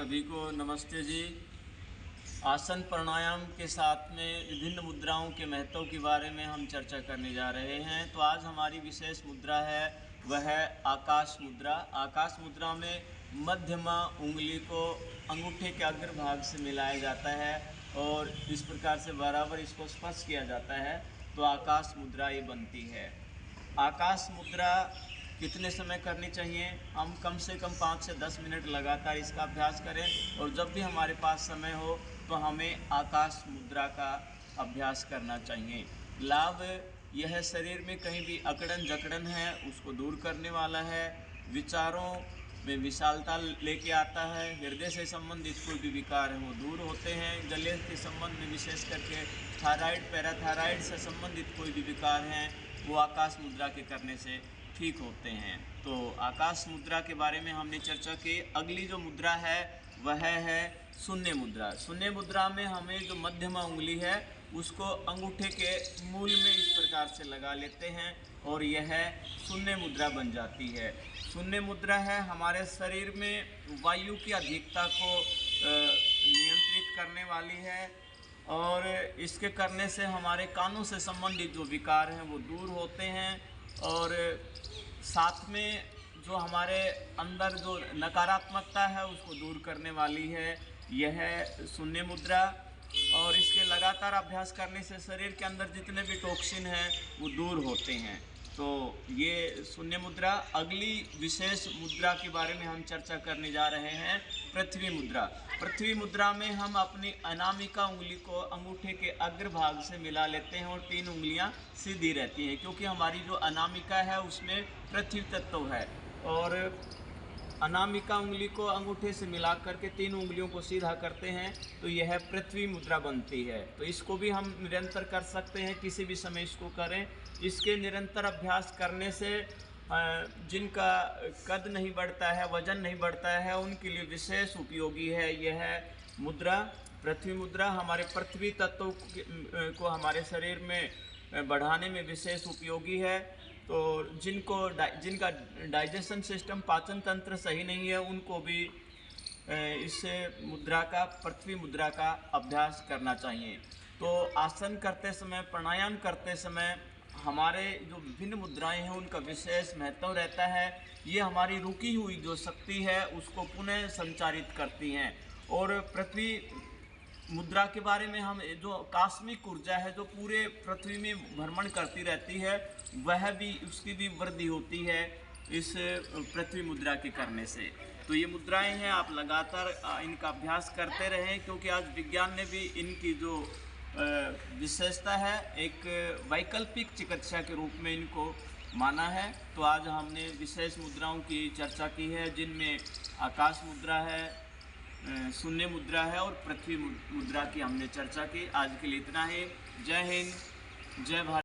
सभी को नमस्ते जी। आसन प्राणायाम के साथ में विभिन्न मुद्राओं के महत्व के बारे में हम चर्चा करने जा रहे हैं। तो आज हमारी विशेष मुद्रा है वह है आकाश मुद्रा। आकाश मुद्रा में मध्यमा उंगली को अंगूठे के अग्रभाग से मिलाया जाता है और इस प्रकार से बराबर इसको स्पर्श किया जाता है तो आकाश मुद्रा ये बनती है। आकाश मुद्रा कितने समय करनी चाहिए? हम कम से कम 5 से 10 मिनट लगातार इसका अभ्यास करें और जब भी हमारे पास समय हो तो हमें आकाश मुद्रा का अभ्यास करना चाहिए। लाभ यह शरीर में कहीं भी अकड़न जकड़न है उसको दूर करने वाला है, विचारों में विशालता लेके आता है, हृदय से संबंधित कोई भी विकार है वो दूर होते हैं, गले के संबंध में विशेष करके थायराइड पैराथायराइड से संबंधित कोई भी विकार हैं वो आकाश मुद्रा के करने से ठीक होते हैं। तो आकाश मुद्रा के बारे में हमने चर्चा की। अगली जो मुद्रा है वह है शून्य मुद्रा। शून्य मुद्रा में हमें जो मध्यमा उंगली है उसको अंगूठे के मूल में इस प्रकार से लगा लेते हैं और यह शून्य मुद्रा बन जाती है। शून्य मुद्रा है हमारे शरीर में वायु की अधिकता को नियंत्रित करने वाली है और इसके करने से हमारे कानों से संबंधित जो विकार हैं वो दूर होते हैं और साथ में जो हमारे अंदर जो नकारात्मकता है उसको दूर करने वाली है यह शून्य मुद्रा। और इसके लगातार अभ्यास करने से शरीर के अंदर जितने भी टॉक्सिन हैं वो दूर होते हैं। तो ये शून्य मुद्रा। अगली विशेष मुद्रा के बारे में हम चर्चा करने जा रहे हैं पृथ्वी मुद्रा। पृथ्वी मुद्रा में हम अपनी अनामिका उंगली को अंगूठे के अग्रभाग से मिला लेते हैं और 3 उंगलियां सीधी रहती हैं क्योंकि हमारी जो अनामिका है उसमें पृथ्वी तत्व है और अनामिका उंगली को अंगूठे से मिला करके 3 उंगलियों को सीधा करते हैं तो यह पृथ्वी मुद्रा बनती है। तो इसको भी हम निरंतर कर सकते हैं, किसी भी समय इसको करें। इसके निरंतर अभ्यास करने से जिनका कद नहीं बढ़ता है, वजन नहीं बढ़ता है, उनके लिए विशेष उपयोगी है यह मुद्रा। पृथ्वी मुद्रा हमारे पृथ्वी तत्व को हमारे शरीर में बढ़ाने में विशेष उपयोगी है। तो जिनका डाइजेशन सिस्टम पाचन तंत्र सही नहीं है उनको भी इस मुद्रा का पृथ्वी मुद्रा का अभ्यास करना चाहिए। तो आसन करते समय, प्राणायाम करते समय हमारे जो विभिन्न मुद्राएं हैं उनका विशेष महत्व रहता है। ये हमारी रुकी हुई जो शक्ति है उसको पुनः संचारित करती हैं। और पृथ्वी मुद्रा के बारे में हम जो कॉस्मिक ऊर्जा है जो पूरे पृथ्वी में भ्रमण करती रहती है वह भी उसकी भी वृद्धि होती है इस पृथ्वी मुद्रा के करने से। तो ये मुद्राएं हैं, आप लगातार इनका अभ्यास करते रहें क्योंकि आज विज्ञान ने भी इनकी जो विशेषता है एक वैकल्पिक चिकित्सा के रूप में इनको माना है। तो आज हमने विशेष मुद्राओं की चर्चा की है जिनमें आकाश मुद्रा है, शून्य मुद्रा है और पृथ्वी मुद्रा की हमने चर्चा की। आज के लिए इतना ही। जय हिंद, जय भारत।